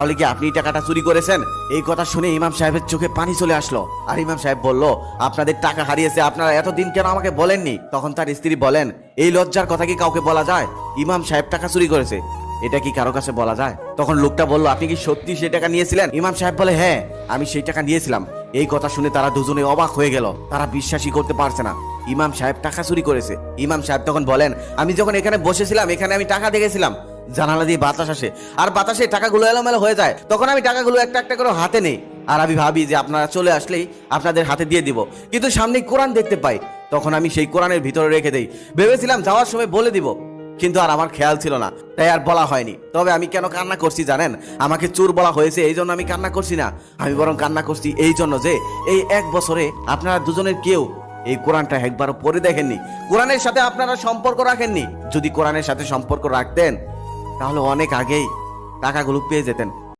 তাহলে কি আপনি টাকাটা চুরি করেছেন? এই কথা শুনে ইমাম সাহেবের চোখে পানি চলে আসলো। আর ইমাম সাহেব বলল, আপনাদের টাকা হারিয়েছে, আপনারা এতদিন কেন আমাকে বলেননি? তখন তার স্ত্রী বলেন, এই লজ্জার কথা কি কাউকে বলা যায়? ইমাম সাহেব টাকা চুরি করেছে, এটা কি কারো কাছে বলা যায়? তখন লোকটা বলল, আপনি কি সত্যি সেই টাকা নিয়েছিলেন? ইমাম সাহেব বলে, হ্যাঁ, আমি সেই টাকা নিয়েছিলাম। এই কথা শুনে তারা দুজনে অবাক হয়ে গেল, তারা বিশ্বাসই করতে পারছে না ইমাম সাহেব টাকা চুরি করেছে। ইমাম সাহেব তখন বলেন, আমি যখন এখানে বসেছিলাম, এখানে আমি টাকা দেখেছিলাম, জানালা দিয়ে বাতাস আসে, আর বাতাসে টাকাগুলো এলোমেলো হয়ে যায়। তখন আমি টাকাগুলো একটা একটা করে হাতে নেই, আর আমি ভাবি যে আপনারা চলে আসলেই আপনাদের হাতে দিয়ে দিব, কিন্তু সামনে কোরআন দেখতে পাই, তখন আমি সেই কোরআনের ভিতরে রেখে দেই। ভেবেছিলাম যাওয়ার সময় বলে দিব, কিন্তু আর আমার খেয়াল ছিল না, তাই আর বলা হয়নি। তবে আমি কেন কান্না করছি জানেন? আমাকে চোর বলা হয়েছে, এই জন্য আমি কান্না করছি না। আমি বরং কান্না করছি এই জন্য যে এই 1 বছরে আপনারা দুজনের কেউ এই কোরআনটা একবারও পড়ে দেখেননি, কোরআনের সাথে আপনারা সম্পর্ক রাখেননি। যদি কোরআনের সাথে সম্পর্ক রাখতেন, তাহলে অনেক আগেই টাকাগুলো পেয়ে যেতেন।